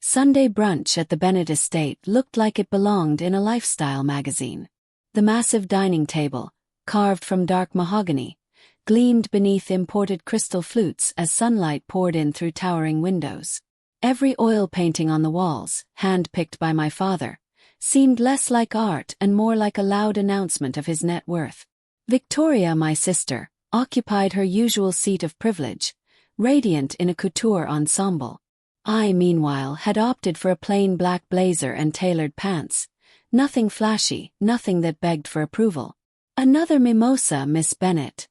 Sunday brunch at the Bennett estate looked like it belonged in a lifestyle magazine. The massive dining table, carved from dark mahogany, gleamed beneath imported crystal flutes as sunlight poured in through towering windows. Every oil painting on the walls, hand-picked by my father, seemed less like art and more like a loud announcement of his net worth. Victoria, my sister, occupied her usual seat of privilege, radiant in a couture ensemble. I, meanwhile, had opted for a plain black blazer and tailored pants. Nothing flashy, nothing that begged for approval. "Another mimosa, Miss Bennett?"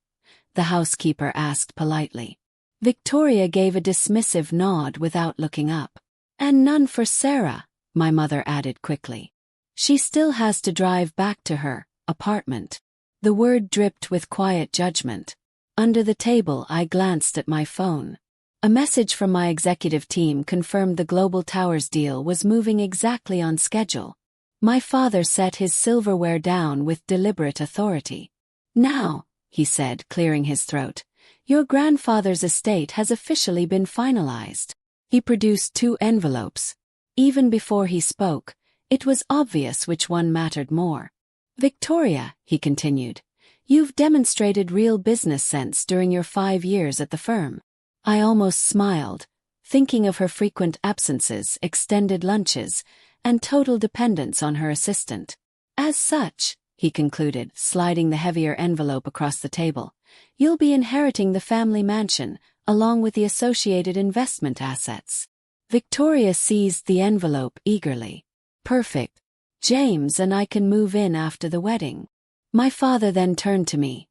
the housekeeper asked politely. Victoria gave a dismissive nod without looking up. "And none for Sarah," my mother added quickly. "She still has to drive back to her apartment." The word dripped with quiet judgment. Under the table, I glanced at my phone. A message from my executive team confirmed the Global Towers deal was moving exactly on schedule. My father set his silverware down with deliberate authority. "Now," he said, clearing his throat, "your grandfather's estate has officially been finalized." He produced 2 envelopes. Even before he spoke, it was obvious which one mattered more. "Victoria," he continued, "you've demonstrated real business sense during your 5 years at the firm." I almost smiled, thinking of her frequent absences, extended lunches, and total dependence on her assistant. "As such," he concluded, sliding the heavier envelope across the table, "you'll be inheriting the family mansion, along with the associated investment assets." Victoria seized the envelope eagerly. "Perfect. James and I can move in after the wedding." My father then turned to me,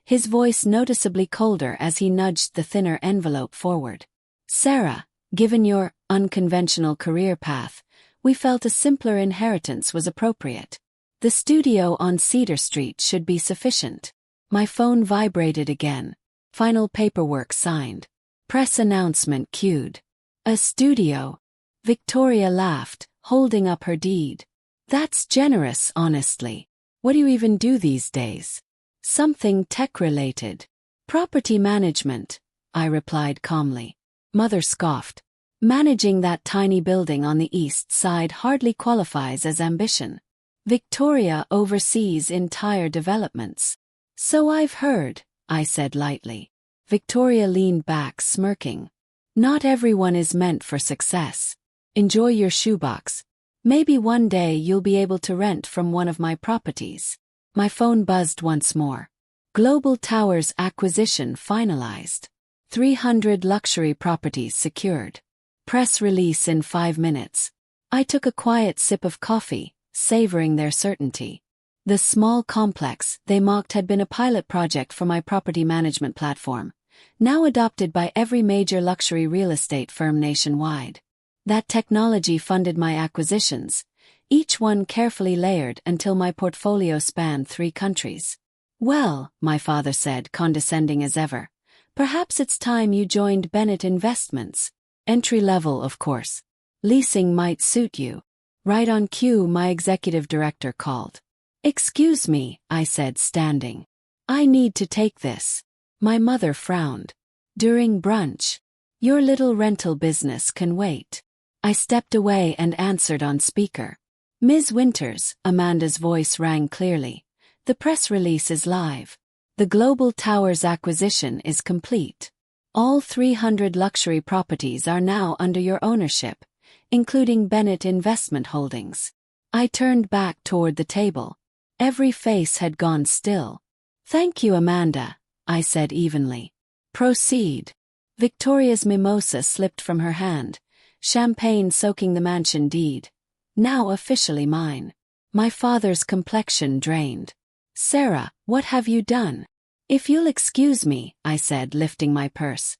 his voice noticeably colder as he nudged the thinner envelope forward. "Sarah, given your unconventional career path, we felt a simpler inheritance was appropriate. The studio on Cedar Street should be sufficient." My phone vibrated again. Final paperwork signed. Press announcement cued. "A studio?" Victoria laughed, holding up her deed. "That's generous, honestly. What do you even do these days?" "Something tech-related." "Property management," I replied calmly. Mother scoffed. "Managing that tiny building on the east side hardly qualifies as ambition. Victoria oversees entire developments." "So I've heard," I said lightly. Victoria leaned back, smirking. "Not everyone is meant for success. Enjoy your shoebox. Maybe one day you'll be able to rent from one of my properties." My phone buzzed once more. Global Towers acquisition finalized. 300 luxury properties secured. Press release in 5 minutes. I took a quiet sip of coffee, savoring their certainty. The small complex they mocked had been a pilot project for my property management platform, now adopted by every major luxury real estate firm nationwide. That technology funded my acquisitions, each one carefully layered until my portfolio spanned 3 countries. "Well," my father said, condescending as ever, "perhaps it's time you joined Bennett Investments. Entry level, of course. Leasing might suit you." Right on cue, my executive director called. "Excuse me," I said, standing. "I need to take this." My mother frowned. "During brunch? Your little rental business can wait." I stepped away and answered on speaker. "Ms. Winters," Amanda's voice rang clearly, "the press release is live. The Global Towers acquisition is complete. All 300 luxury properties are now under your ownership, including Bennett Investment Holdings." I turned back toward the table. Every face had gone still. "Thank you, Amanda," I said evenly. "Proceed." Victoria's mimosa slipped from her hand, champagne soaking the mansion deed. Now officially mine. My father's complexion drained. "Sarah, what have you done?" "If you'll excuse me," I said, lifting my purse.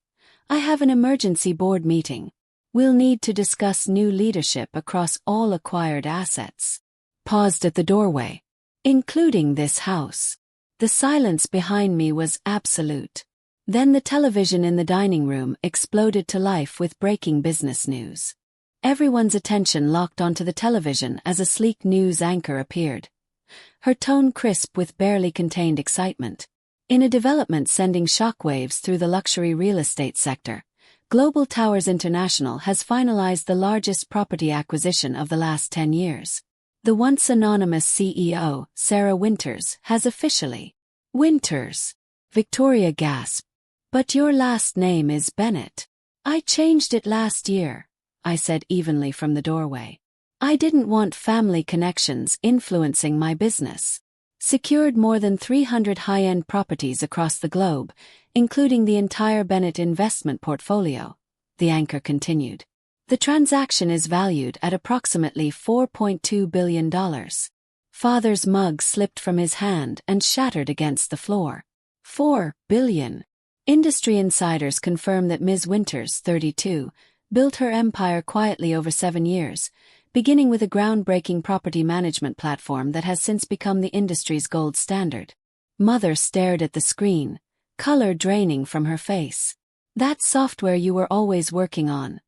"I have an emergency board meeting. We'll need to discuss new leadership across all acquired assets." Paused at the doorway. "Including this house." The silence behind me was absolute. Then the television in the dining room exploded to life with breaking business news. Everyone's attention locked onto the television as a sleek news anchor appeared. Her tone crisp with barely contained excitement. In a development sending shockwaves through the luxury real estate sector, Global Towers International has finalized the largest property acquisition of the last 10 years. The once anonymous CEO, Sarah Winters, has officially... Winters. Victoria gasped. But your last name is Bennett. I changed it last year, I said evenly from the doorway. I didn't want family connections influencing my business. Secured more than 300 high-end properties across the globe, including the entire Bennett investment portfolio, the anchor continued. The transaction is valued at approximately $4.2 billion. Father's mug slipped from his hand and shattered against the floor. $4 billion. Industry insiders confirm that Ms. Winters, 32, built her empire quietly over 7 years, beginning with a groundbreaking property management platform that has since become the industry's gold standard. Mother stared at the screen, color draining from her face. That software you were always working on.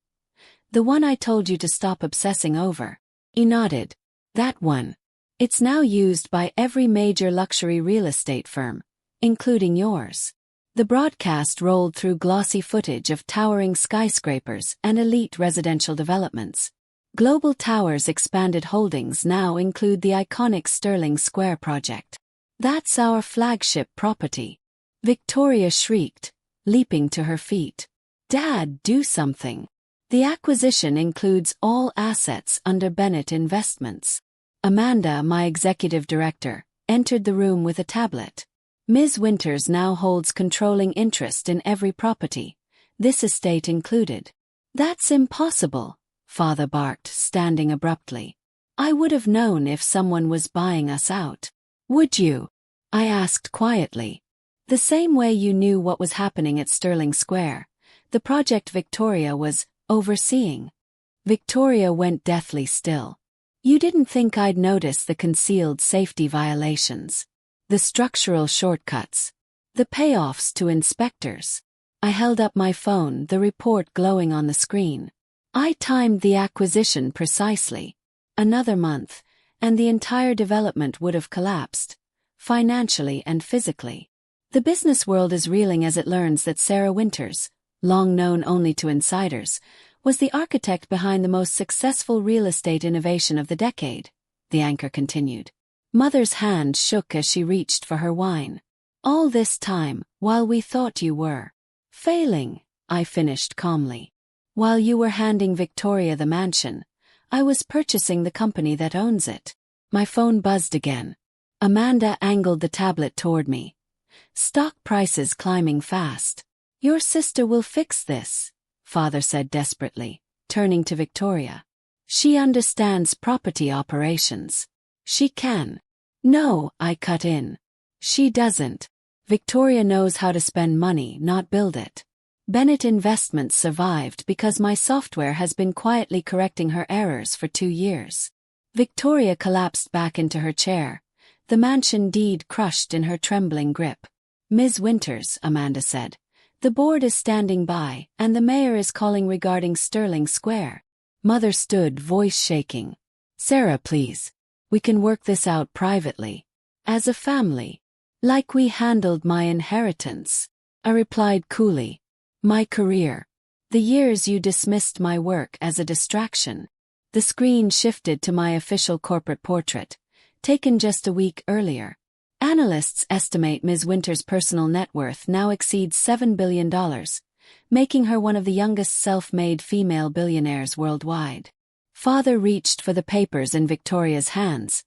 The one I told you to stop obsessing over. He nodded. That one. It's now used by every major luxury real estate firm, including yours. The broadcast rolled through glossy footage of towering skyscrapers and elite residential developments. Global Towers' expanded holdings now include the iconic Sterling Square project. That's our flagship property. Victoria shrieked, leaping to her feet. Dad, do something. The acquisition includes all assets under Bennett Investments. Amanda, my executive director, entered the room with a tablet. Ms. Winters now holds controlling interest in every property, this estate included. That's impossible, Father barked, standing abruptly. I would have known if someone was buying us out. Would you? I asked quietly. The same way you knew what was happening at Sterling Square, the project Victoria was overseeing. Victoria went deathly still. You didn't think I'd notice the concealed safety violations, the structural shortcuts, the payoffs to inspectors. I held up my phone, the report glowing on the screen. I timed the acquisition precisely. Another month, and the entire development would have collapsed, financially and physically. The business world is reeling as it learns that Sarah Winters, long known only to insiders, was the architect behind the most successful real estate innovation of the decade, the anchor continued. Mother's hand shook as she reached for her wine. All this time, while we thought you were failing, I finished calmly. While you were handing Victoria the mansion, I was purchasing the company that owns it. My phone buzzed again. Amanda angled the tablet toward me. Stock prices climbing fast. Your sister will fix this, Father said desperately, turning to Victoria. She understands property operations. She can. No, I cut in. She doesn't. Victoria knows how to spend money, not build it. Bennett Investments survived because my software has been quietly correcting her errors for 2 years. Victoria collapsed back into her chair, the mansion deed crushed in her trembling grip. Ms. Winters, Amanda said. The board is standing by, and the mayor is calling regarding Sterling Square. Mother stood, voice shaking. Sarah, please. We can work this out privately. As a family. Like we handled my inheritance. I replied coolly. My career. The years you dismissed my work as a distraction. The screen shifted to my official corporate portrait, taken just a week earlier. Analysts estimate Ms. Winters' personal net worth now exceeds $7 billion, making her one of the youngest self-made female billionaires worldwide. Father reached for the papers in Victoria's hands,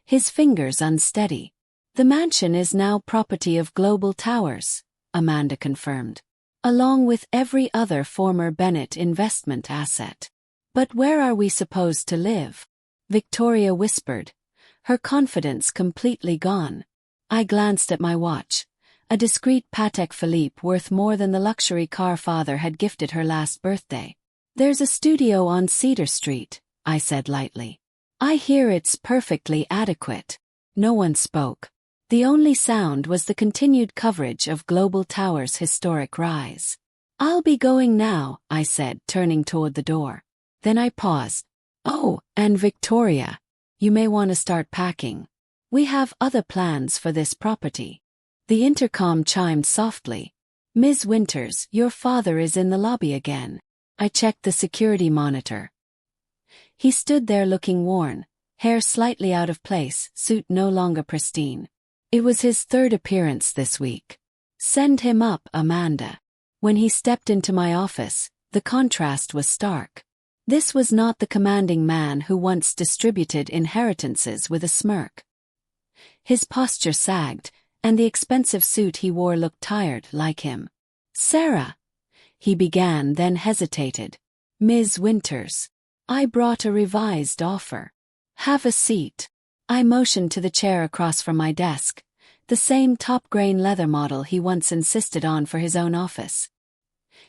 his fingers unsteady. The mansion is now property of Global Towers, Amanda confirmed, along with every other former Bennett investment asset. But where are we supposed to live? Victoria whispered, her confidence completely gone. I glanced at my watch, a discreet Patek Philippe worth more than the luxury car Father had gifted her last birthday. There's a studio on Cedar Street, I said lightly. I hear it's perfectly adequate. No one spoke. The only sound was the continued coverage of Global Towers' historic rise. I'll be going now, I said, turning toward the door. Then I paused. Oh, and Victoria, you may want to start packing. We have other plans for this property. The intercom chimed softly. Ms. Winters, your father is in the lobby again. I checked the security monitor. He stood there looking worn, hair slightly out of place, suit no longer pristine. It was his third appearance this week. Send him up, Amanda. When he stepped into my office, the contrast was stark. This was not the commanding man who once distributed inheritances with a smirk. His posture sagged, and the expensive suit he wore looked tired, like him. Sarah, he began, then hesitated. Ms. Winters, I brought a revised offer. Have a seat. I motioned to the chair across from my desk, the same top-grain leather model he once insisted on for his own office.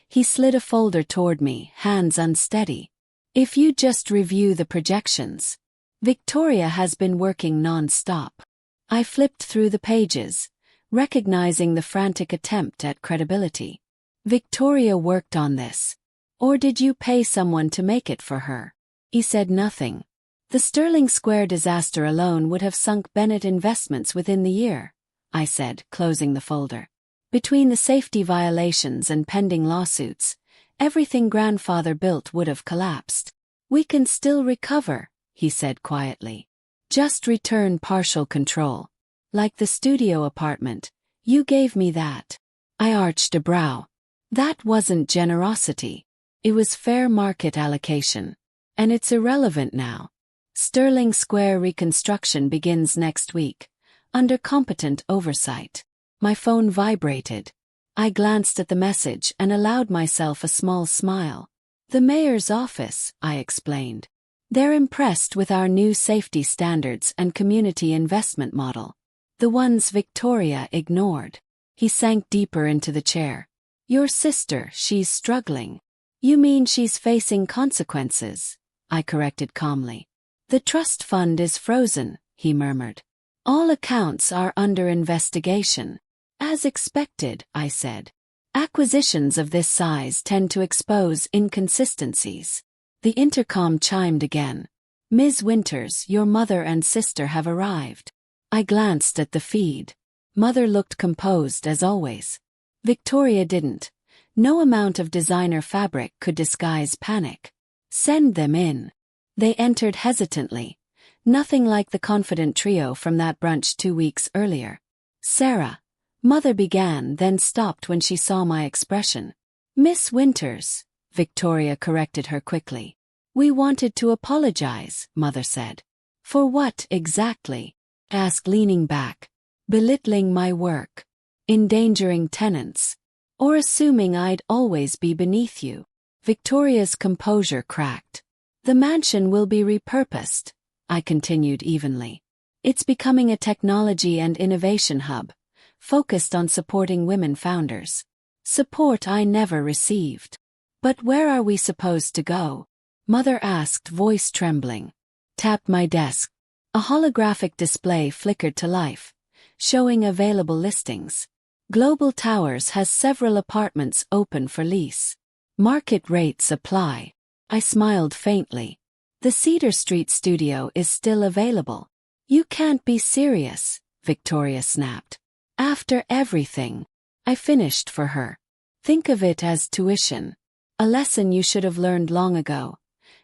He slid a folder toward me, hands unsteady. If you just review the projections. Victoria has been working non-stop. I flipped through the pages, recognizing the frantic attempt at credibility. Victoria worked on this. Or did you pay someone to make it for her? He said nothing. The Sterling Square disaster alone would have sunk Bennett investments within the year, I said, closing the folder. Between the safety violations and pending lawsuits, everything grandfather built would have collapsed. We can still recover, he said quietly. Just return partial control. Like the studio apartment, you gave me that. I arched a brow. That wasn't generosity. It was fair market allocation. And it's irrelevant now. Sterling Square reconstruction begins next week, under competent oversight. My phone vibrated. I glanced at the message and allowed myself a small smile. The mayor's office, I explained. They're impressed with our new safety standards and community investment model. The ones Victoria ignored. He sank deeper into the chair. Your sister, she's struggling. You mean she's facing consequences? I corrected calmly. The trust fund is frozen, he murmured. All accounts are under investigation. As expected, I said. Acquisitions of this size tend to expose inconsistencies. The intercom chimed again. Ms. Winters, your mother and sister have arrived. I glanced at the feed. Mother looked composed as always. Victoria didn't. No amount of designer fabric could disguise panic. Send them in. They entered hesitantly. Nothing like the confident trio from that brunch 2 weeks earlier. Sarah. Mother began, then stopped when she saw my expression. Miss Winters, Victoria corrected her quickly. We wanted to apologize, Mother said. For what exactly? Asked, leaning back. Belittling my work. Endangering tenants. Or assuming I'd always be beneath you. Victoria's composure cracked. The mansion will be repurposed, I continued evenly. It's becoming a technology and innovation hub, focused on supporting women founders. Support I never received. But where are we supposed to go? Mother asked, voice trembling. Tapped my desk. A holographic display flickered to life, showing available listings. Global Towers has several apartments open for lease. Market rates apply. I smiled faintly. The Cedar Street studio is still available. You can't be serious, Victoria snapped. After everything. I finished for her. Think of it as tuition. A lesson you should have learned long ago.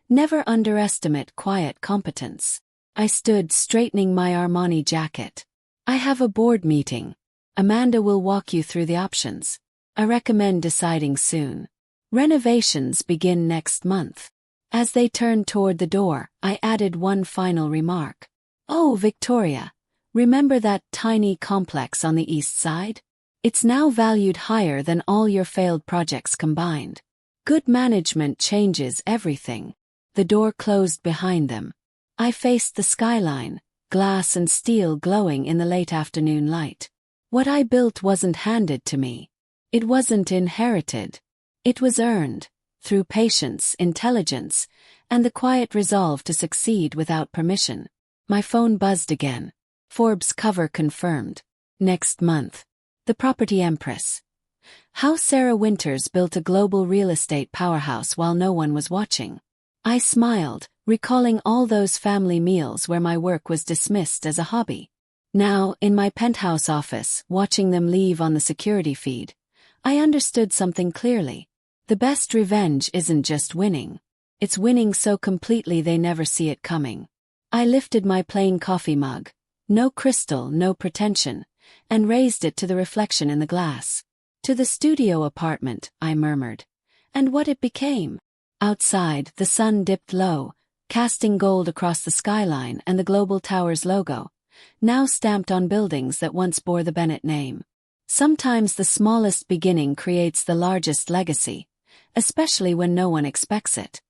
Never underestimate quiet competence. I stood straightening my Armani jacket. I have a board meeting. Amanda will walk you through the options. I recommend deciding soon. Renovations begin next month. As they turned toward the door, I added one final remark. Oh, Victoria, remember that tiny complex on the east side? It's now valued higher than all your failed projects combined. Good management changes everything. The door closed behind them. I faced the skyline, glass and steel glowing in the late afternoon light. What I built wasn't handed to me. It wasn't inherited. It was earned, through patience, intelligence, and the quiet resolve to succeed without permission. My phone buzzed again. Forbes cover confirmed. Next month. The Property Empress. How Sarah Winters built a global real estate powerhouse while no one was watching. I smiled, recalling all those family meals where my work was dismissed as a hobby. Now, in my penthouse office, watching them leave on the security feed, I understood something clearly. The best revenge isn't just winning. It's winning so completely they never see it coming. I lifted my plain coffee mug, no crystal, no pretension, and raised it to the reflection in the glass. To the studio apartment, I murmured. And what it became. Outside, the sun dipped low, casting gold across the skyline and the Global Towers logo, now stamped on buildings that once bore the Bennett name. Sometimes the smallest beginning creates the largest legacy, especially when no one expects it.